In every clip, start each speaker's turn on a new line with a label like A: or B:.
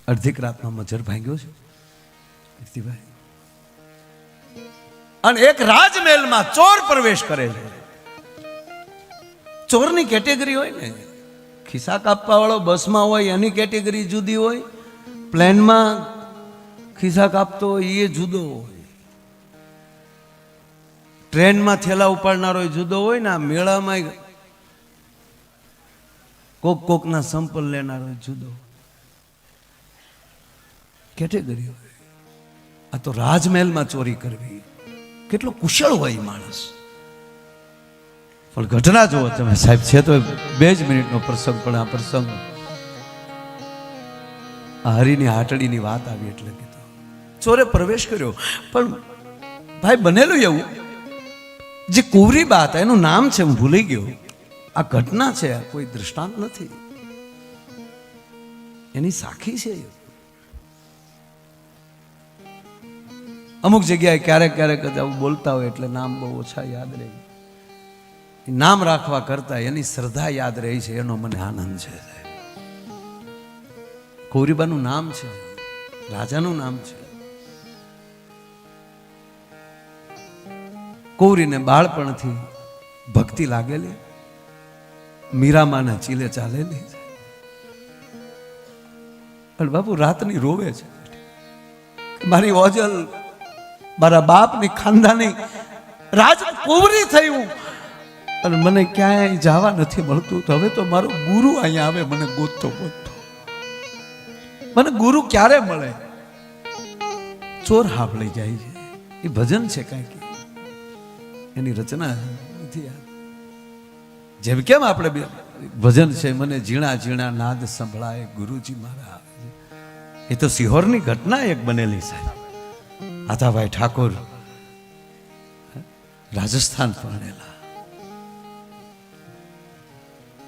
A: અડધીક રાતનો મજર ભાંગ્યો છે કીર્તિભાઈ, અને એક રાજમહેલમાં ચોર પ્રવેશ કરે છે. ચોરની કેટેગરી હોય ને, ખિસ્સા કાપવા વાળો બસમાં હોય એની કેટેગરી જુદી હોય, પ્લેનમાં ખિસ્સા કાપતો હોય એ જુદો હોય, ટ્રેનમાં થેલા ઉપાડનારો જુદો હોય ને, આ મેળામાં કોકના સંપલ લેનારો જુદો કેટેગરી હોય. આ તો રાજમહેલમાં ચોરી કરવી કેટલો કુશળ હોય માણસ. પણ ઘટના જુઓ તમે સાહેબ, છે તો 2 જ મિનિટનો પ્રસંગ, પણ આ પ્રસંગ આ હરિની હાટડીની વાત આવી એટલે કીધું. ચોરે પ્રવેશ કર્યો, પણ ભાઈ બનેલું એવું જે કુંવરી બા હતા એનું નામ છે, હું ભૂલી ગયો. આ ઘટના છે, કોઈ દૃષ્ટાંત નથી, એની સાખી છે. અમુક જગ્યાએ ક્યારેક ક્યારેક આવું બોલતા હોય એટલે નામ બહુ ઓછા યાદ રહે. નામ રાખવા કરતા એની શ્રદ્ધા યાદ રહી છે, એનો મને આનંદ છે. કૌરીબાનું નામ છે, રાજાનું નામ છે. કૌરીને બાળપણથી ભક્તિ લાગેલી, મીરામાના ચીલે ચાલેલી. પણ બાપુ રાતની રોવે છે, મારી ઓજલ મારા બાપની ખાનદાની રાજકુંવરી થયું અને મને ક્યાંય જવા નથી મળતું. તો હવે તો મારો ગુરુ અહીંયા આવે, મને ગોતતો ગોતતો. મને ગુરુ ક્યારે મળે? ચોર હાફ લઈ જાય છે. એ ભજન છે કાંઈક, એની રચના નથી યાદ. જેમ કેમ આપણે ભજન છે, મને ઝીણા ઝીણા નાદ સંભળાય ગુરુજી મારા આવે છે. એ તો સિહોરની ઘટના એક બનેલી સાહેબ. આતાભાઈ ઠાકોર રાજસ્થાન પરણેલા,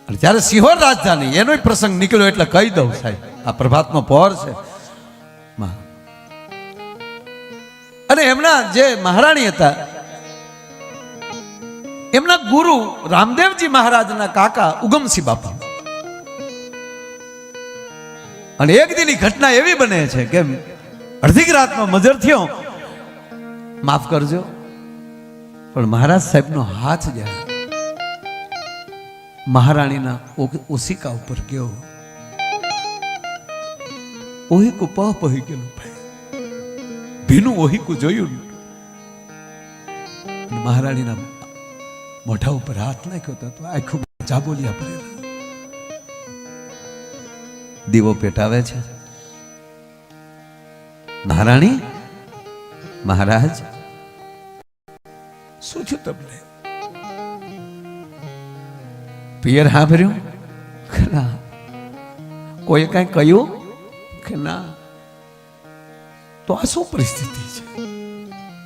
A: અને ત્યારે સિહોર રાજધાની એનો પ્રસંગ નીકળ્યો એટલે કહી દઉં સાહેબ, આ પ્રભાતનો પહોર છે. અને એમના જે મહારાણી હતા, એમના ગુરુ રામદેવજી મહારાજના કાકા ઉગમસિંહ બાપા. અને એક દીની ઘટના એવી બને છે કે અડધી રાતમાં મજર થયો, માફ કરજો, પણ મહારાજ સાહેબનો હાથ જાય મહારાણીના ઓશિકા ઉપર ગયો. ઓહિકું પહ પહી ગયેલું ભાઈ, ભીનું ઓહિકું જોયું. મહારાણીના મોઢા ઉપર હાથ નાખ્યો તો આખું ચાબોલિયા ભરેલા. દીવો પેટાવે છે. મહારાણી, મહારાજ શું થયું તમને? પિયર સાંભળ્યું કે ના? કોઈ કઈ કહ્યું કે ના? તો આ શું પરિસ્થિતિ છે?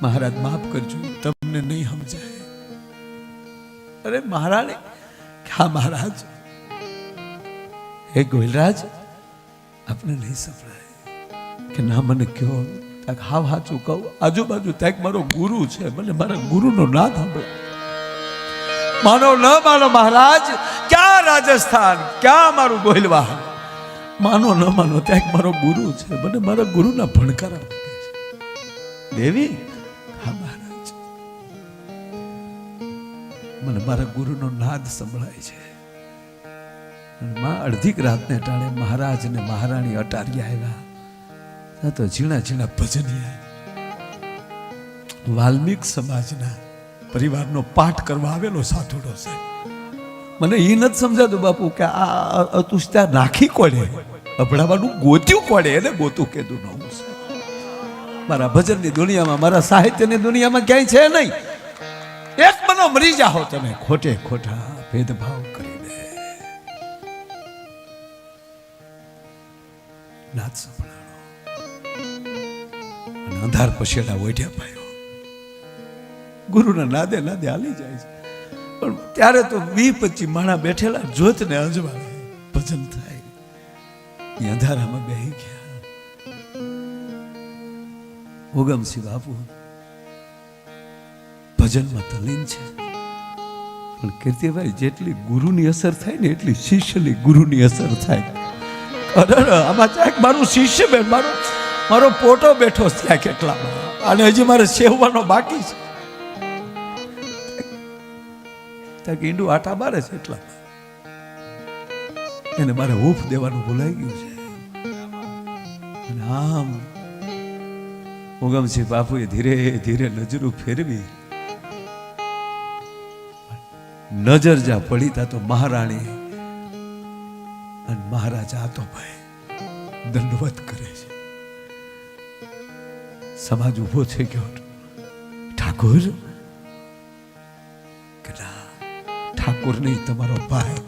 A: મહારાજ માફ કરજો, તમને નહીં સમજાય. અરે મહારાણી, હા મહારાજ. હે ગોયલરાજ, આપને નહીં સંભળાય કે ના? મને કયો. હાવ હાચું કહું, આજુબાજુ ત્યાં મારો ગુરુ છે, મને મારા ગુરુનો ના સાંભળે. માનો ન માનો મહારાજ, ક્યાં રાજસ્થાન, ક્યાં મારું ગોયલવા, માનો ન માનો ત્યાં મારો ગુરુ છે, મને મારા ગુરુના ભણકારા છે. દેવી, હા મહારાજ, મને મારા ગુરુનો નાદ સંભળાય છે. માં અડધીક રાતને ટાણે મહારાજ ને મહારાણી અટારી આવ્યા. તો ઝીણા ઝીણા ભજનિયા વાલ્મીક સમાજના પરિવારનો પાઠ કરવા આવેલો સાધુડો સાહેબ. મને એ નથી સમજાતું બાપુ કે આ તું ત્યાં નાખી કોડે, અભડાવાનું ગોત્યું કોડે, એને ગોતું કીધું ન. મારા ભજનની દુનિયામાં, મારા સાહિત્યની દુનિયામાં ક્યાંય છે નહીં. એક બનો મરી જાઓ તમે ખોટે ખોટા ભેદભાવ કરીને. નાચ સંભળાણો, અંધાર પછેડા ઓઢ્યા પાયો. ગુરુના નાદે નાદે હાલી જાય છે. પણ ત્યારે તો 20-25 માણા બેઠેલા જોતને અંજવાળે ભજન થાય. એ અંધારામાં બેહી ગયા. ઉગમસિંહ બાપુ ભજનમાં તલ્લીન છે. પણ કીર્તિભાઈ, જેટલી ગુરુની અસર થાય ને એટલી શિષ્યની ગુરુની અસર થાય. અરે આમાં ત્યાં મારું શિષ્ય બેન મારો પોટો બેઠો છે ત્યાં કેટલામાં, અને હજી મારે સેવવાનો બાકી છે. ત્યાં ઈંડું આટા મારે છે એટલામાં એને મારે હૂફ દેવાનું ભૂલાઈ ગયું છે. અને આમ ઉગમસિંહ બાપુએ ધીરે ધીરે નજરું ફેરવી, નજર જા પડી તા તો મહારાણી અને મહારાજા તો ભાઈ દંડવત કરે છે. સમાજ ઉભો થઈ ગયો. ઠાકોર કે ના, ઠાકોર નહીં, તમારો ભાઈ,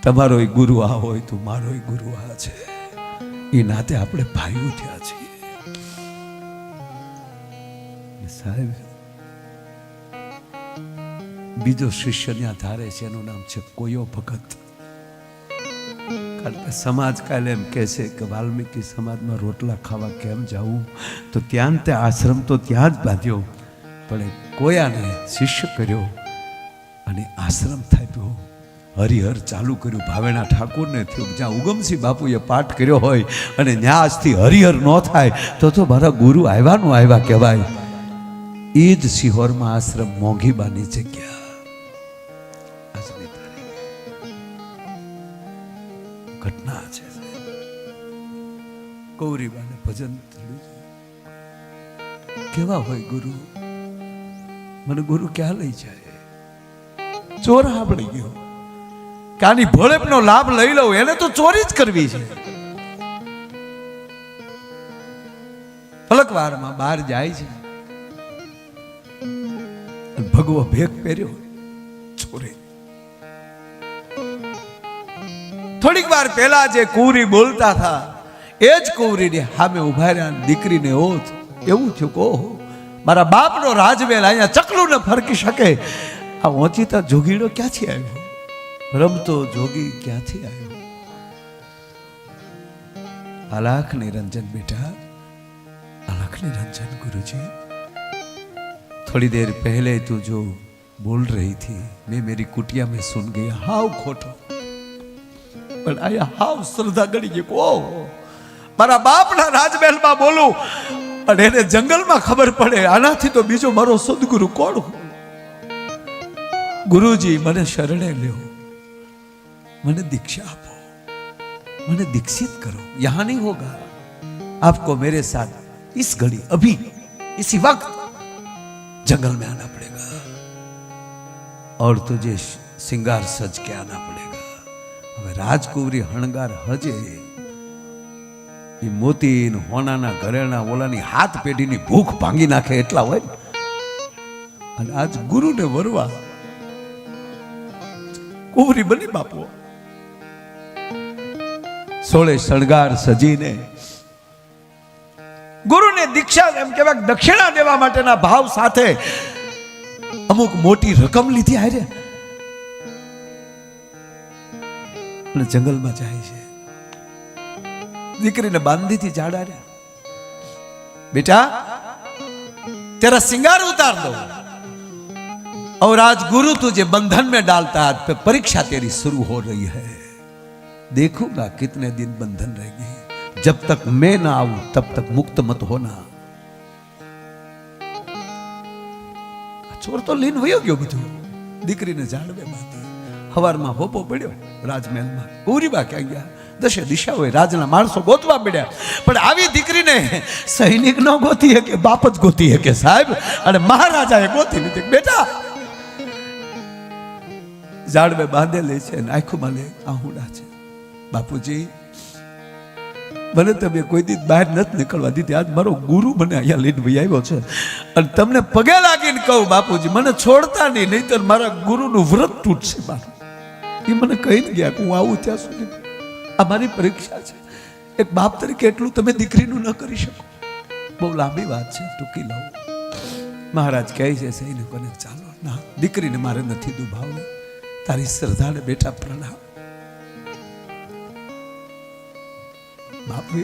A: તમારો ગુરુ આ હોય તો મારો ગુરુ આ છે. એ નાતે આપણે ભાઈઓ થયા છીએ. સાહેબ બીજો શિષ્ય ત્યાં ધારે છે, એનું નામ છે કોયો ભગત. કારણ કે સમાજ કાલે એમ કહે છે કે વાલ્મીકી સમાજમાં રોટલા ખાવા કેમ જવું, તો ત્યાં તે આશ્રમ તો ત્યાં જ બાંધ્યો, પણ કોયાને શિષ્ય કર્યો અને આશ્રમ થાપ્યો. હરિહર ચાલુ કર્યું. ભાવેણા ઠાકોરને થયું જ્યાં ઉગમસિંહ બાપુએ પાઠ કર્યો હોય અને ત્યાં આજથી હરિહર ન થાય તો મારા ગુરુ આવ્યા આવ્યા કહેવાય. એ જ સિહોરમાં આશ્રમ મોંઘીબાની જગ્યા. ઘટના છે. ગૌરીબાને ભજન કેવા હોય ગુરુ, મને ગુરુ ક્યાં લઈ જાય? ચોર સાંભળી ગયો કે આની ભોળેપનો લાભ લઈ લઉં, એને તો ચોરી જ કરવી છે. પલકવારમાં બહાર જાય છે, ભગવો ભેગ પહેર્યો ચોરે. થોડીક વાર પહેલા જે કુંવરી બોલતા હતા એ જ કુંવરીની સામે ઉભા રહ્યા. દીકરીને ઓથ એવું થયું કે ઓહો, મારા બાપનો રાજવેલ અહીંયા ચકલું ને ફરકી શકે, આ ઓચિતા જોગીડો ક્યાંથી આવ્યો, રમતો જોગી ક્યાંથી આવ્યો? અલાખ નિરંજન બેટા, અલાખ निरंजन गुरुजी, थोड़ी देर पहले तू जो बोल रही थी मैं मेरी कुटिया में सुन गया, हाव खोटो पण आया हाव श्रद्धा गणी गई को मारा बाप ना राजमहल में बोलू અને એને જંગલમાં ખબર પડે આનાથી તો બીજો મારો સદગુરુ કોણ? ગુરુજી મને શરણે લ્યો, મને दीक्षा આપો, મને दीक्षित करो. यहाँ नहीं होगा, आपको मेरे साथ इस घड़ी अभी इसी वक्त जंगल में आना पड़ेगा और तुझे श्रृंगार सज के आना पड़ेगा. હવે રાજકુંવરી હણગાર હજે મોતી હોનાના ઘરેણા ઓલાની હાથ પેઢીની ભૂખ ભાંગી નાખે એટલા હોય. અને આજ ગુરુને વરવા કુંવરી બની બાપુ સોળે શણગાર સજીને ગુરુને દીક્ષા એમ કહેવાય દક્ષિણા દેવા માટેના ભાવ સાથે અમુક મોટી રકમ લીધી હારે અને જંગલમાં જાય છે. દીકરીને બાંધી थी जाड़ा रे, बेटा तेरा श्रृंगार उतार दो और आज गुरु तुझे बंधन में डालता है, आज पे परीक्षा तेरी शुरू हो रही है. देखूंगा कितने दिन बंधन रहेगी, जब तक मैं ना आऊं तब तक मुक्त मत होना. ચોર તો લીન વયો ગયો બધું. દીકરીને જાળવે બાંધી હવારમાં હોપો પડ્યો રાજમહેલમાં. ગૌરીબા ક્યાં ગયા? દશે દિશા હોય રાજના માણસો ગોતવા પડ્યા, પણ આવી દીકરીને સૈનિક નો ગોતી કે બાપ જ ગોતી કે સાહેબ. અને મહારાજાએ ગોતી લીધી. બેટા ઝાડવે બાંધેલી છે, આંખોમાં લે આહુડા છે. બાપુજી મને તમે કોઈ દી બહાર નથી નીકળવા દીધી, આજ મારો ગુરુ મને અહીંયા લઈને વહી આવ્યો છે અને તમને પગે લાગીને કહું બાપુજી મને છોડતા નહીં, નહીતર મારા ગુરુનું વ્રત તૂટશે. મારું એ મને કહીને ગયા કે હું આવું ત્યાં સુધી આ મારી પરીક્ષા છે. એક બાપ તરીકે એટલું તમે દીકરીનું ન કરી શકો. બહુ લાંબી વાત છે, ટૂંકી લઉં. મહારાજ કહે છે સૈનિકોને ચાલો ના, દીકરીને મારે નથી દુભાવવી, તારી શ્રદ્ધાને બેટા પ્રણામ. બાપુ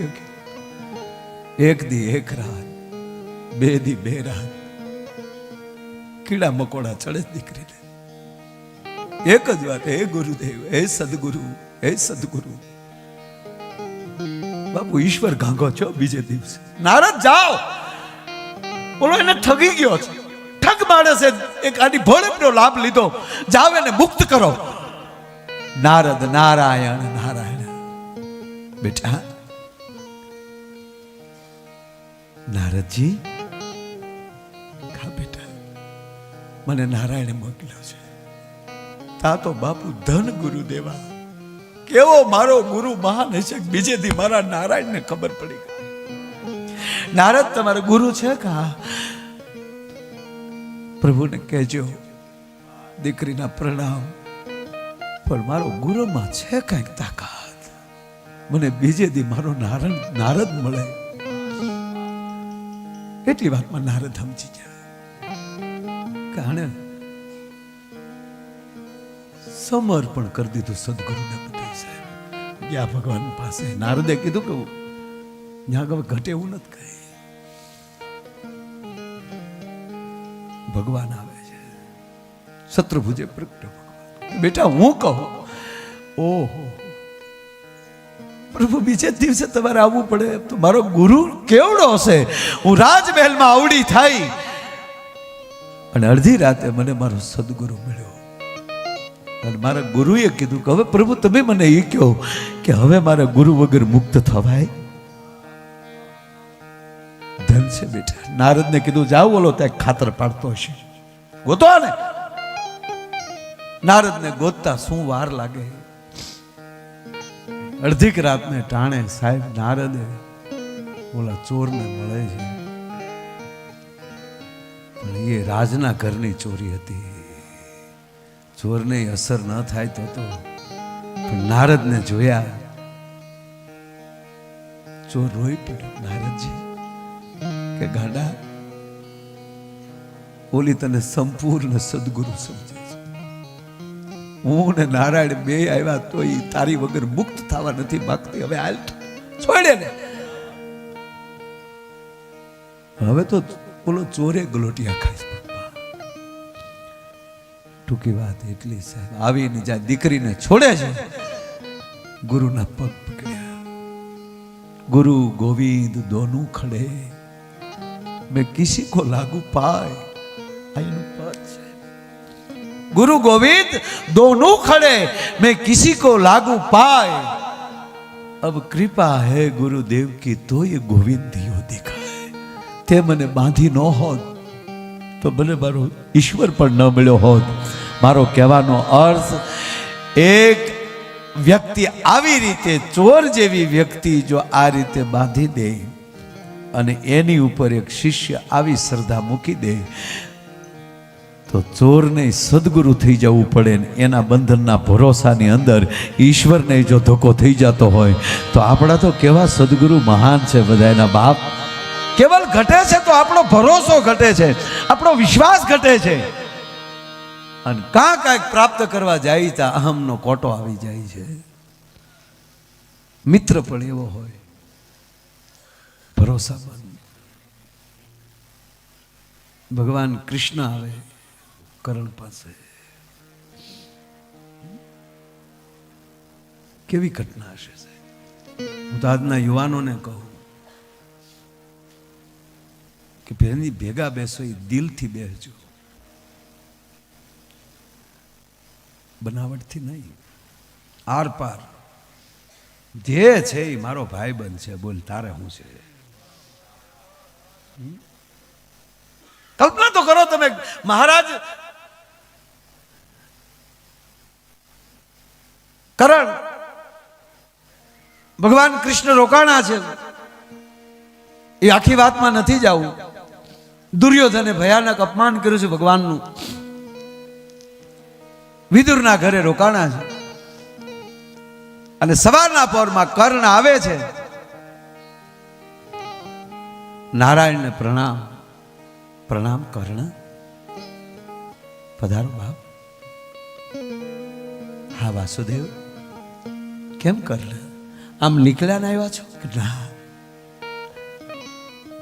A: એક દી એક રાત, બે દી બે રાત કીડા મકોડા ચડે દીકરીને. એક જ વાત, હે ગુરુદેવ, હે સદગુરુ, હે સદગુરુ બાપુ ઈશ્વર ગાંગો છો. બીજે દિવસે નારદ જાઓ, બોલો એને ઠગી ગયો છે, ઠગ માણસે એક આની ભોળપનો લાભ લીધો, જાવ એને મુક્ત કરો. નારદ નારાયણ નારાયણ. બેટા નારદજી, હા બેટા, મને નારાયણે મોકલ્યો છે. તા તો બાપુ ધન ગુરુ દેવા, કેવો મારો ગુરુ મહાન હશે. બીજેથી મારા નારાયણને ખબર પડી ગઈ. નારદ તમારો ગુરુ છે કા? પ્રભુને કહેજો દીકરીના પ્રણામ, પણ મારો ગુરુમાં છે કઈક તાકાત. મને બીજે દી મારો નારદ મળે. એટલી વાતમાં નારદ સમજી જાય. કારણ સમર્પણ કરી દીધું સદગુરુને બધાય સાહેબ. ગયા ભગવાન પાસે નારદે કીધું કે ત્યાં હવે ઘટે એવું નથી કહે. ભગવાન આવે છે, શત્રુભુજે પ્રગટ ભગવાન. બેટા હું કહું, ઓહો પ્રભુ બીજે દિવસે તમારે આવવું પડે. તો મારો ગુરુ કેવડો હશે. હું રાજમહેલમાં આવડી થઈ અને અડધી રાતે મને મારો સદગુરુ મળ્યો. અને મારા ગુરુએ કીધું કે હવે પ્રભુ તમે મને એ કહો કે હવે મારા ગુરુ વગર મુક્ત થવાય? ધન છે બેટા. નારદને કીધું જાઓ, બોલો ત્યાં ખાતર પાડતો હશે, ગોતો ને. નારદને ગોતતા શું વાર લાગે. અડધીક રાતને ટાણે સાહેબ નારદે બોલા ચોરને મળે છે. પણ એ રાજના ઘરની ચોરી હતી. ચોરને અસર ન થાય તો પણ નારદને જોયા, ચોર રોઈ પડ્યો. નારદજી કે ગાંડા, ઓલી તને સંપૂર્ણ સદગુરુ સમજે છે. હું ને નારાયણ બે આવ્યા તો એ તારી વગર મુક્ત થવા નથી માગતી. હવે હાલ છોડે ને. હવે તો બોલો ચોરે ગલોટિયા ખાય. ટૂંકી વાત એટલી સાહેબ, આવીને જ્યાં દીકરીને છોડે છે, ગુરુના પગ પકડ્યા. ગુરુ ગોવિંદ દોનું ખડે, મેં કિસી કો લાગુ પાય. આનું પદ છે. गुरु गोविंद दोनों खड़े, मैं किसी को लागू पाए. अब कृपा है गुरुदेव की तो ये गोविंद दियो दिखा है. ते मने बांधी न होत तो भले मारो ईश्वर पर न मिलो होत. मारो कहेवानो अर्थ, एक व्यक्ति आवी रीते चोर जेवी व्यक्ति जो आ रीते बांधी दे અને એની ઉપર એક શિષ્ય આવી શ્રદ્ધા મૂકી દે તો ચોરને સદગુરુ થઈ જવું પડે. એના બંધનના ભરોસાની અંદર ઈશ્વરને જો ધોકો થઈ જતો હોય તો આપણા તો કેવા સદગુરુ મહાન છે. બધા એના બાપ કેવલ ઘટે છે તો આપણો ભરોસો ઘટે છે, આપણો વિશ્વાસ ઘટે છે. અને કાંઈક પ્રાપ્ત કરવા જાય ત્યાં અહમનો કોટો આવી જાય છે. મિત્ર પણ એવો હોય ભરોસામંદ. ભગવાન કૃષ્ણ આવે કરણ પાસે, કેવી ઘટના હશે. હું તો આજના યુવાનોને કહું કે પેલી ભેગા બેસો એ દિલથી બેસજો, બનાવટથી નહીં. આર પાર જે છે એ મારો ભાઈ બંધ છે, બોલ તારે શું છે. કલ્પના તો કરો તમે, મહારાજ કરણ ભગવાન કૃષ્ણ રોકાણા છે. એ આખી વાતમાં નથી જવું. દુર્યોધને ભયાનક અપમાન કર્યું છે ભગવાનનું. વિદુરના ઘરે રોકાણા છે અને સવારના પહોરમાં કર્ણ આવે છે. નારાયણને પ્રણામ. પ્રણામ કર્ણ, પધારો બાપ. હા વાસુદેવ, કેમ કર્ણ આમ નીકળ્યા ના આવ્યા છો? ના,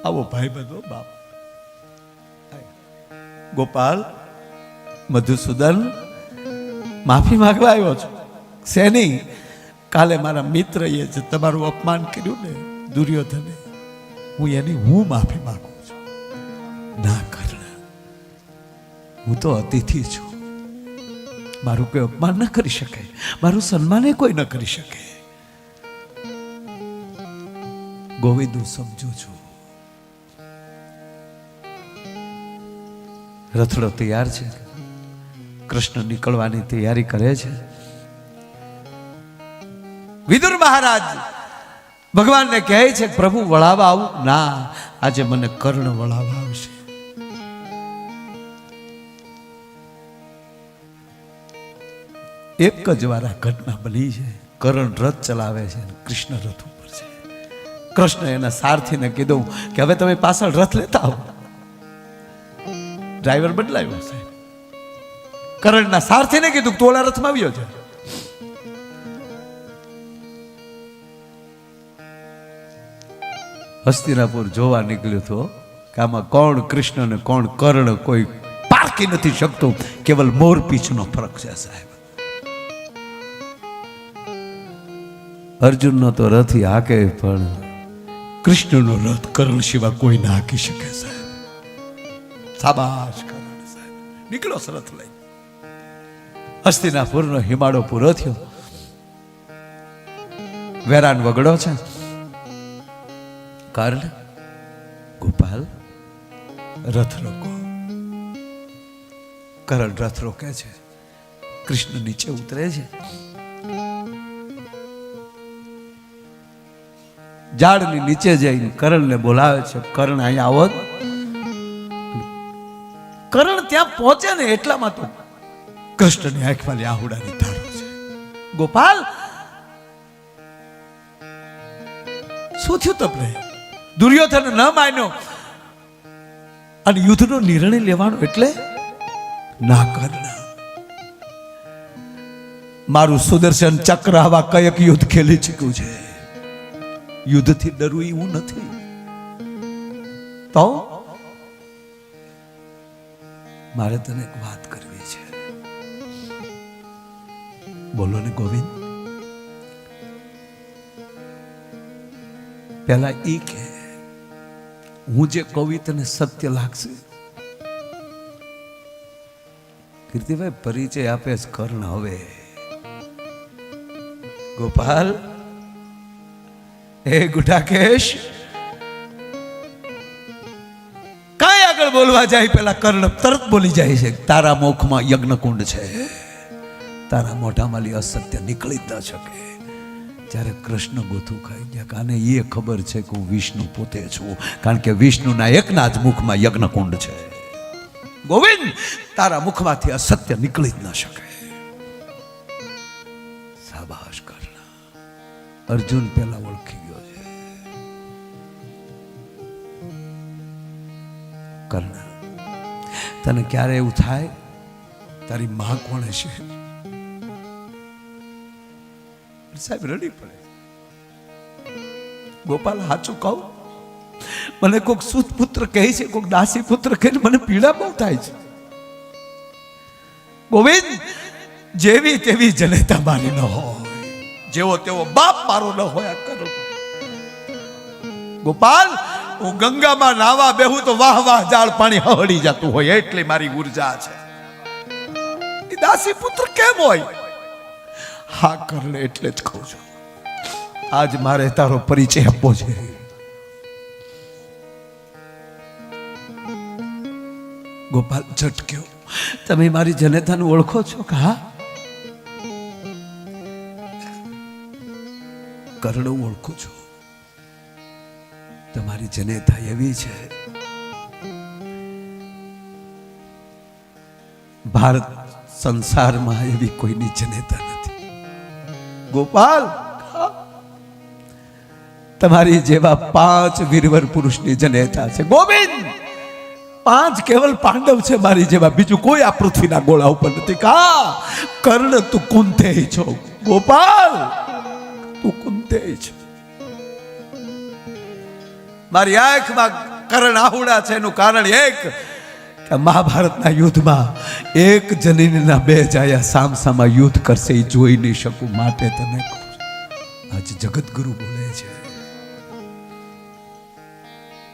A: આવો ભાઈ બધો બાપ. ગોપાલ, મધુસૂદન, માફી માંગવા આવ્યો છો. શેની? કાલે મારા મિત્ર એ જે તમારું અપમાન કર્યું ને દુર્યોધને, હું એની માફી માંગુ છું. ના કર્ણ, હું તો અતિથિ છું, મારું કોઈ અપમાન ન કરી શકે, મારું સન્માન કોઈ ન કરી શકે. ગોવિંદ, હું સમજુ છું. રથડો તૈયાર છે, કૃષ્ણ નીકળવાની તૈયારી કરે છે. વિદુર મહારાજ ભગવાનને કહે છે, પ્રભુ વળાવા આવું? ના, આજે મને કર્ણ વળાવા આવશે. એક જ વાર આ ઘટના બની છે. કર્ણ રથ ચલાવે છે, કૃષ્ણ રથ ઉપર છે. કૃષ્ણ એના સારથીને કીધું કે હવે તમે પાછળ રથ લેતા આવો. ડ્રાઈવર બદલાયો છે. કર્ણના સારથીને કીધું તું ઓલા રથમાં આવ્યો છે. હસ્તિનાપુર જોવા નીકળ્યો હતો કે આમાં કોણ કૃષ્ણ ને કોણ કર્ણ કોઈ પારખી નથી શકતું. કેવલ મોરપીંછનો ફરક છે સાહેબ. અર્જુનનો તો રથ હાકે, પણ કૃષ્ણનો રથ કર્ણ સિવાય કોઈ ના હાકી શકે સાહેબ. શાબાશ કર્ણ સાહેબ. નીકળો રથ લઈ. હસ્તિનાપુરનો હિમાળો પૂરો થયો. વેરાન વગડો છે. કર્ણ, ગોપાલ, રથ રોકો. કર્ણ રથ રોકે છે. કૃષ્ણ નીચે ઉતરે છે. ઝાડની નીચે જઈને કર્ણને બોલાવે છે, કર્ણ અહીંયા આવો. કર્ણ ત્યાં પહોંચે ને એટલામાં તો કૃષ્ણની આંખમાં આહુડાની ધારો છે. ગોપાલ, શું થયું તમને? દુર્યોધન ન માન્યો અને યુદ્ધનો નિર્ણય લેવાનો એટલે? ના કર્ણ, મારું સુદર્શન ચક્ર આવા કયક યુદ્ધ ખેલી ચૂક્યું છે. યુદ્ધથી ડરવું એવું નથી. તો મારે તને એક વાત કરવી છે. બોલો ને ગોવિંદ. પેલા એ કે હું જે કહું તને સત્ય લાગશે? કીર્તિભાઈ પરિચય આપે છે કર્ણ. હવે ગોપાલ, એ ગુડાકેશ, કાંઈ આગળ બોલવા જાય પેલા કર્ણ તરત બોલી જાય છે, તારા મુખમાં યજ્ઞકુંડ છે, તારા મોઢામાંથી અસત્ય નીકળી જ ન શકે. જ્યારે કૃષ્ણ ગોથું ખાઈ ગયા, કાને એ ખબર છે કે હું વિષ્ણુ પોતે છું, કારણ કે વિષ્ણુના એકના જ મુખમાં યજ્ઞકુંડ છે. ગોવિંદ, તારા મુખમાંથી અસત્ય નીકળી જ ન શકે. શાબાશ કર્ણ. અર્જુન પેલા ઓળખી ગયો છે. કર્ણ, તને ક્યારે એવું થાય તારી માં કોણ હશે? સાહેબ રડી પડે. ગોપાલ, સાચું કહું, મને કોઈક સુત પુત્ર કહે છે, કોઈક દાસી પુત્ર કહે છે, મને પીડા બહુ થાય છે. ગોવિંદ, જેવી તેવી જનેતા મારી ન હોય, જેવો તેવો બાપ મારો ન હોય. ગોપાલ, હું ગંગામાં નાવા બેહું તો વાહ વાહ જાળ પાણી હળી જતું હોય, એટલી મારી ઉર્જા છે. એ દાસી પુત્ર કેમ હોય? હા કર્ણ, એટલે જ કહું છું, આજ મારે તારો પરિચય આપવો છે. ગોપાલ ઝટક્યો. તમે મારી જનેતાને ઓળખો છો કે? હા. કર્ણ, ઓળખું છું. તમારી જનેતા એવી છે, ભારત સંસારમાં એવી કોઈની જનેતા નથી. ગોપાલ, તમારી જેવા 5 વીરવર પુરુષની જનેતા છે. ગોવિંદ, 5 કેવલ પાંડવ છે મારી જેવા, બીજું કોઈ આ પૃથ્વીના ગોળા ઉપર નથી. કા કર્ણ, તું કુંતેય છો. ગોપાલ, તું કુંતેય છે. મારી આંખમાં કર્ણ આહુડા છે. એનું કારણ એક કે મહાભારતના યુદ્ધમાં એક જનીનના 2 જાયા સામસામા યુદ્ધ કરશે, એ જોઈ નહીં શકું, માટે તને કહું છું. આજ જગતગુરુ બોલે છે,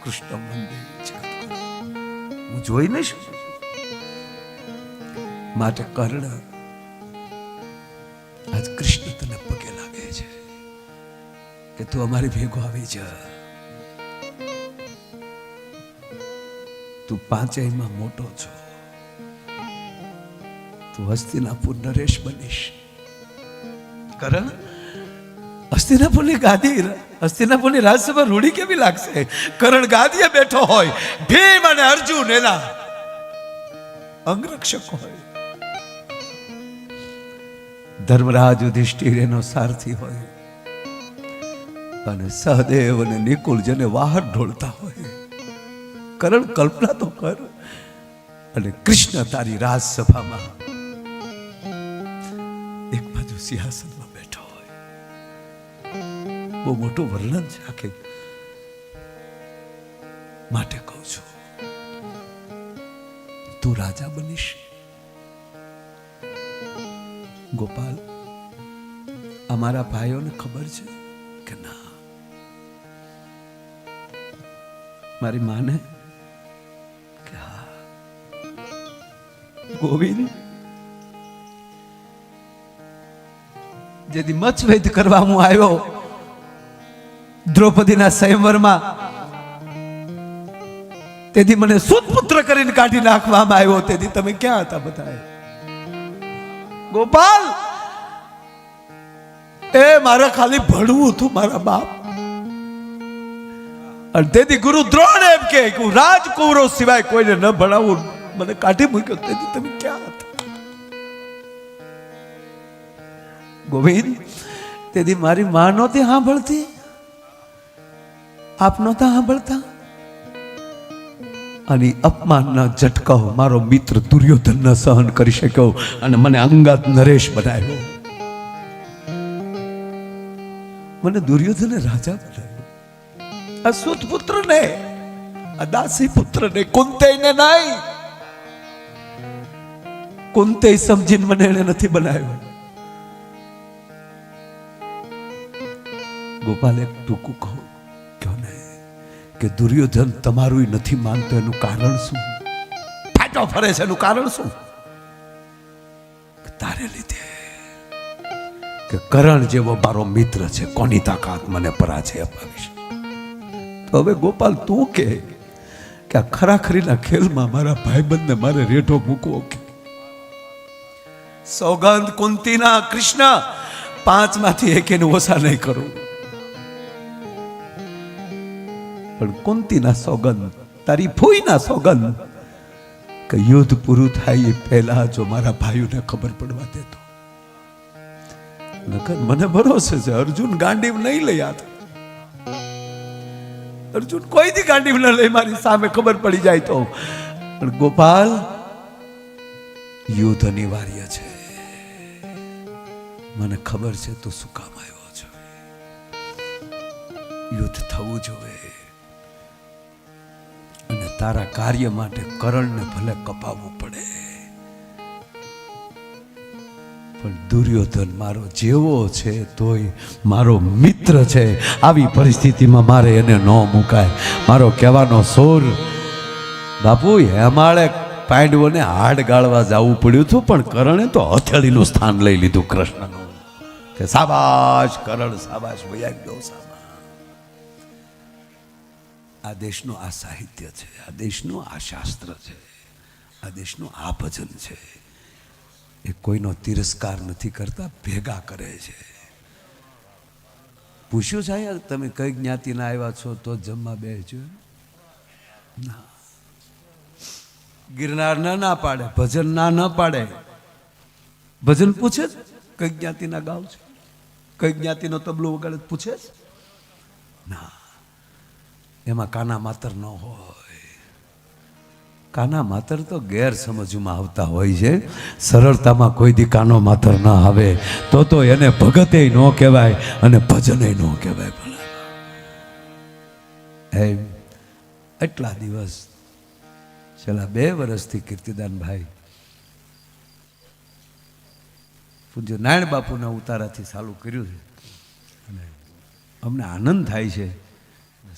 A: કૃષ્ણ મંદિર જગતગુરુ હું જોઈ નહીં શકું. માટે કર્ણ આજ કૃષ્ણ તને પગે લાગે છે કે તું અમારી ભેગો આવી જા. તું પાંચેયમાં મોટો છો, તું હસ્તિનાપુર નરેશ બનીશ. કરણ હસ્તિનાપુરની ગાદી, હસ્તિનાપુરની રાજસભા રૂડી કેવી લાગશે? કરણ ગાદીએ બેઠો હોય, ભીમ અને અર્જુન એના અંગરક્ષક હોય, ધર્મરાજ યુધિષ્ઠિર એનો સારથી હોય, અને સહદેવ અને નિકુલ જેને વાહન ઢોળતા હોય. કરણ કલ્પના તો કર. અને કૃષ્ણ તારી રાજસભામાં એક બાજુ સિંહાસનમાં બેઠો હોય. બહુ મોટું વર્ણન છે આખે. માટે કહું છું તું રાજા બનીશ. ગોપાલ, અમારા ભાઈઓને ખબર છે કે ના? મારી માને કે હા. ગોવિંદ, જેથી મચભેદ કરવા હું આવ્યો દ્રૌપદીના સ્વયંવરમાં, તેથી મને સુતપુત્ર કરીને કાઢી નાખવામાં આવ્યો. તેથી તમે ક્યાં હતા બધા? ગોપાલ, એ મારે ખાલી ભણવું હતું મારા બાપ. અને તેથી ગુરુ દ્રોણ એમ કે હું રાજકુંવરો સિવાય કોઈને ન ભણાવું, મને કાઢી મૂક્યો. તેથી તમે ક્યાં હતા? ગોવિંદ, તેથી મારી માં નહોતી સાંભળતી, આપ નહોતા સાંભળતા. અને અપમાનના ઝટકાઓ મારો મિત્ર દુર્યોધન ન સહન કરી શક્યો અને મને અંગાત નરેશ બનાવ્યો. મને દુર્યોધને રાજા બનાવ્યો. આ સુત પુત્ર ને, આ દાસી પુત્ર ને, કુંતેયને નહીં. કુંતેય સમજીને મને એને નથી બનાવ્યો. ગોપાલ, એક ટૂંકું કહું કે દુર્યોધન તમારું નથી માનતો, એનું કારણ શું? ફાટો ફરે છે, એનું કારણ શું? તારે લીધે કે કરણ જેવો મારો મિત્ર છે, કોની તાકાત મને પરાજય અપાવીશ? તો હવે ગોપાલ તું કે આ ખરાખરીના ખેલમાં મારા ભાઈબંધને મારે રેઠો મૂકવો કે? સોગંદ કુંતીના, કૃષ્ણ 5 માંથી એકેને ઓછા નહીં કરું, પણ કુંતીના સોગંદ, તારી ફૂઈના સોગંદ કે યુદ્ધ પૂરું થાય એ પહેલા જો મારા ભાઈઓને ખબર પડવા દેતો. નકર મને ભરોસે છે અર્જુન ગાંડીવ નહીં લઈ આવતા. અર્જુન કોઈ દી ગાંડીવ ન લઈ, મારી સામે ખબર પડી જાય તો. પણ ગોપાલ, યુદ્ધ અનિવાર્ય છે. મને ખબર છે તું શું કામ આવ્યો છો. યુદ્ધ થવું જોઈએ. અને તારા કાર્ય માટે કરણને ભલે કપાવવું પડે, પણ દુર્યોધન મારો જેવો છે તોય મારો મિત્ર છે. આવી પરિસ્થિતિમાં મારે એને ન મુકાય. મારો કહેવાનો સોર બાપુ, હેમાળે પાંડવોને હાડ ગાળવા જવું પડ્યું હતું, પણ કરણે તો હથેળીનું સ્થાન લઈ લીધું કૃષ્ણનું. કે શાબાશ કરણ, શાબાશ ભૈયા ગયો. આ દેશનું આ સાહિત્ય છે, આ દેશનું આ શાસ્ત્ર છે, આ દેશનું આ ભજન છે. એ કોઈનો તિરસ્કાર નથી કરતા, ભેગા કરે છે. પૂછ્યું છે તમે કઈ જ્ઞાતિના આવ્યા છો તો જમવા બેસજો? ના. ગિરનાર ના પાડે, ભજન ના પાડે. ભજન પૂછે કઈ જ્ઞાતિના ગાવ છે, કઈ જ્ઞાતિનો તબલો વગાડે પૂછે ના. એમાં કાના માતર ન હોય. કાના માતર તો ગેરસમજમાં આવતા હોય છે. સરળતામાં કોઈ દી કાનો માતર ના આવે તો એને ભગતે ન કહેવાય અને ભજને ન કહેવાય. એમ એટલા દિવસ છેલ્લા 2 વર્ષથી કીર્તિદાનભાઈ પૂજ્ય નારાયણ બાપુના ઉતારાથી ચાલુ કર્યું છે. અને અમને આનંદ થાય છે,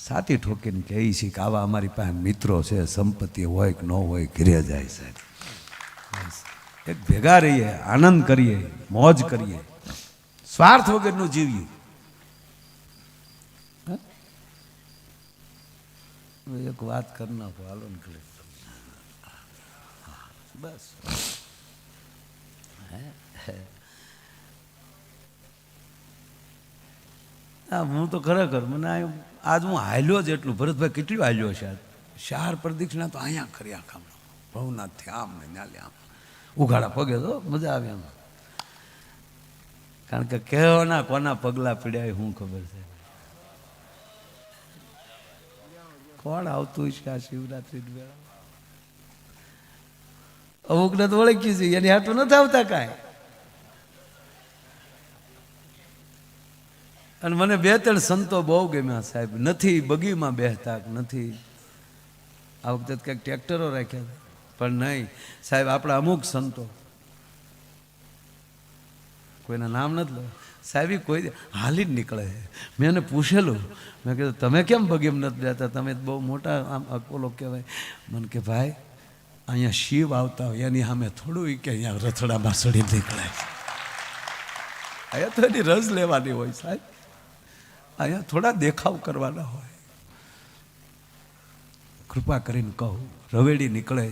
A: સાથી ઠોકીને કહીએ છીએ કે આવા અમારી પાસે મિત્રો છે, સંપત્તિ હોય કે ન હોય ઘરે જાય સાહેબ, એક ભેગા રહીએ, આનંદ કરીએ, મોજ કરીએ, સ્વાર્થ વગરનું જીવીએ. એક વાત કરી નાખો, હાલો ને કરે બસ. હા, હું તો ખરેખર મને આજ હું હાલ્યો જ એટલું. ભરતભાઈ કેટલું હાલ્યો છે આજ? 4 પ્રદક્ષિણા તો અહીંયા કરી આખા ભવનાથથી આમ ને ન્યાલે આમ ઉઘાડા પગે તો મજા આવે આમ. કારણ કે કેવાના કોના પગલા પીડ્યા શું ખબર છે, કોણ આવતું છે આ શિવરાત્રી વેળા. અમુકને તો ઓળખ્યું છે, એની હાટું નથી આવતા કાંઈ. અને મને 2-3 સંતો બહુ ગમ્યા સાહેબ. નથી બગીમાં બેહતા, નથી આ વખતે કંઈક ટ્રેક્ટરો રાખ્યા પણ નહીં સાહેબ. આપણા અમુક સંતો, કોઈના નામ નથી લો સાહેબ, કોઈ હાલી જ નીકળે. મેં એને પૂછેલું, મેં કીધું તમે કેમ બગીમ નથી બેતા, તમે બહુ મોટા આમ અકોલો કહેવાય. મને કે ભાઈ અહીંયા શિવ આવતા હોય એની સામે થોડું કે અહીંયા રથડામાં સડી નીકળે. અહીંયા તો એની રસ લેવાની હોય સાહેબ, અહીંયા થોડા દેખાવ કરવાના હોય. કૃપા કરીને કહું, રવેડી નીકળે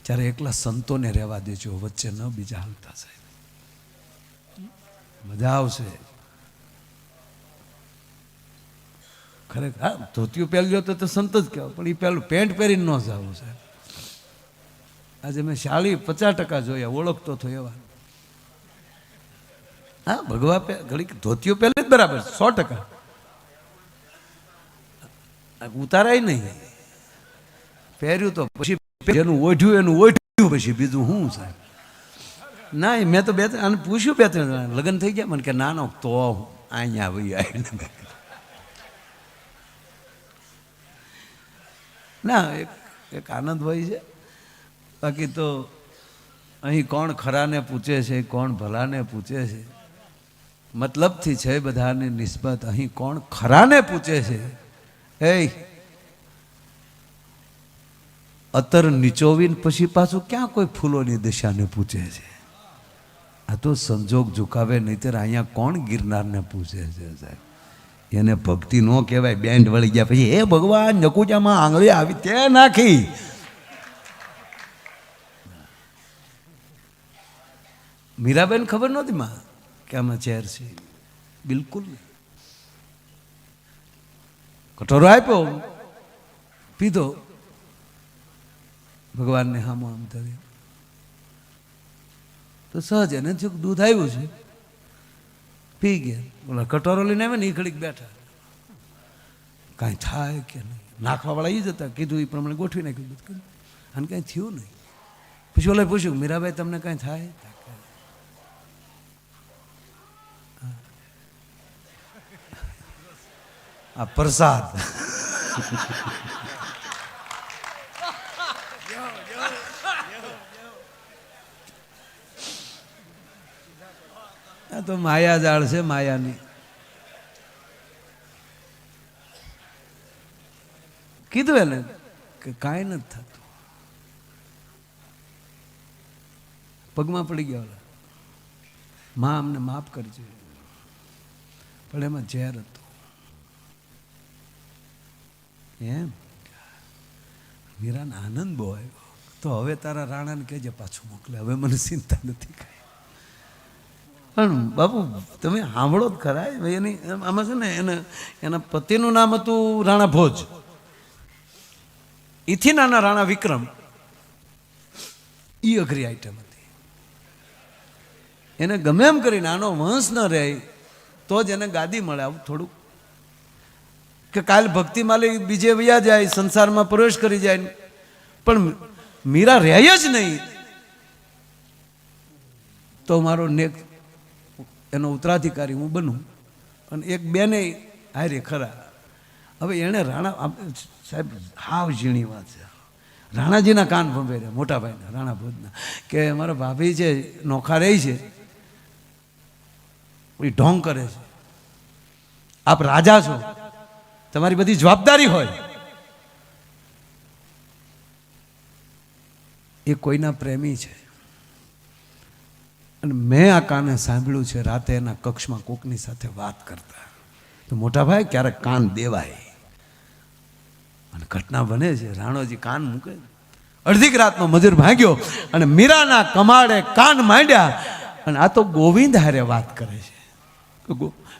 A: ત્યારે એકલા સંતોને રહેવા દેજો, વચ્ચે ન બીજા હાલતા સાહેબ. મજા આવશે ખરેખર. હા, ધોતિયું પહેરજો તો સંત જ કહેવાય, પણ એ પહેલું પેન્ટ પહેરીને ન જવું સાહેબ. આજે મેં 40-50% જોયા, ઓળખતો થયો એવા. હા, ભગવા ઘડી ધોતિયું પહેલે જ બરાબર 100%. ઉતારાય નહીં, પહેર્યું તો પછી જેનું ઓઢ્યું એનું ઓઢ્યું, પછી બીજું શું સાહેબ. ના, મેં તો આને પૂછ્યું 2-3 લગ્ન થઈ ગયા, મને કે નાનો તો અહીંયા આવી આવીને ના એક આનંદ હોય છે. બાકી તો અહીં કોણ ખરાને પૂછે છે, કોણ ભલાને પૂછે છે, મતલબથી છે બધાની નિસ્બત. અહીં કોણ ખરાને પૂછે છે, એ અત્તર નીચોવીને પછી પાછું ક્યાં કોઈ ફૂલોની દિશાને પૂછે છે. આ તો સંજોગ ઝુકાવે, નહીતર અહીંયા કોણ ગિરનારને પૂછે છે સાહેબ. એને ભક્તિ ન કહેવાય. બેન્ડ વળી ગયા પછી હે ભગવાન નકુચામાં આંગળી આવી તે નાખી. મીરાબેન ખબર નહોતી માં કે આમાં ઝેર છે, બિલકુલ નહીં. કટોરો આપ્યો, પીધો, ભગવાનને હામો આમ ધરી તો સહજ એને થયું દૂધ આવ્યું છે, પી ગયા. બોલા કટોરો લઈને આવે ને એ ઘડીક બેઠા, કાંઈ થાય કે નહીં. નાખવાવાળા એ જ હતા, કીધું એ પ્રમાણે ગોઠવી નાખ્યું દૂધ, અને કાંઈ થયું નહીં. પછી ઓલા પૂછ્યું મીરાબાઈ તમને કાંઈ થાય? આ પ્રસાદ આ તો માયા જાળ છે, માયાની. કીધું એને કે કાંઈ નથી થતું. પગમાં પડી ગયા, માં અમને માફ કરજો, પણ એમાં ઝેર હતું. એમ મીરાને આનંદ બહુ આવ્યો. તો હવે તારા રાણાને કહેજે પાછું મોકલે, હવે મને ચિંતા નથી કાંઈ. પણ બાપુ તમે સાંભળો જ ખરા, એની આમાં છે ને એના પતિનું નામ હતું રાણા ભોજ, એથી નાના રાણા વિક્રમ. એ અઘરી આઈટમ હતી. એને ગમે એમ કરીને આનો વંશ ન રહે તો જ એને ગાદી મળે. આવું થોડુંક કે કાલ ભક્તિ માલી બીજે વયા જાય, સંસારમાં પ્રવેશ કરી જાય, પણ મીરા રહે જ નહીં તો મારો નેક એનો ઉત્તરાધિકારી હું બનું. અને એક બેને હારે ખરા. હવે એણે રાણા સાહેબ હાવ ઝીણી વાત છે. રાણાજીના કાન ભંભેર્યા, મોટા ભાઈના રાણા ભોજના, કે મારા ભાભી છે નોખા રહી છે, એ ઢોંગ કરે છે. આપ રાજા છો, તમારી બધી જવાબદારી હોય. એ કોઈના પ્રેમી છે. અને મેં આ કાને સાંભળ્યું છે રાતે એના કક્ષમાં કોકની સાથે વાત કરતા. તો મોટા ભાઈ ક્યારેક કાન દેવાય. અને ઘટના બને છે, રાણોજી કાન મૂકે, અડધીક રાતનો મજૂર ભાગ્યો અને મીરાના કમાડે કાન માંડ્યા. અને આ તો ગોવિંદ હારે વાત કરે છે.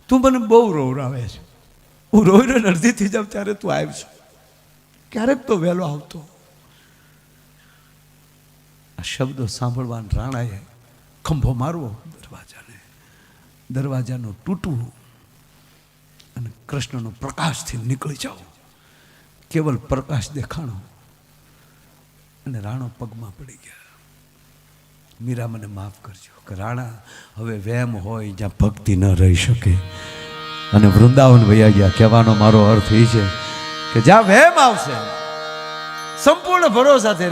A: તું મને બહુ રોવરાવે છે, હું રોઈ રોઈને અડધી થઈ જાઉં ત્યારે તું આવશો, ક્યારેક તો વહેલો આવતો. આ શબ્દો સાંભળવાન રાણાએ ખંભો મારવો દરવાજાને, દરવાજાનું તૂટવું અને કૃષ્ણનો પ્રકાશથી નીકળી જાઓ. કેવલ પ્રકાશ દેખાણો અને રાણો પગમાં પડી ગયા. મીરા મને માફ કરજો કે રાણા હવે વહેમ હોય જ્યાં ભક્તિ ન રહી શકે. અને વૃંદાવન વયા ગયા. કહેવાનો મારો અર્થ એ છે કે જ્યાં વહેમ આવશે સંપૂર્ણ ભરોસાથી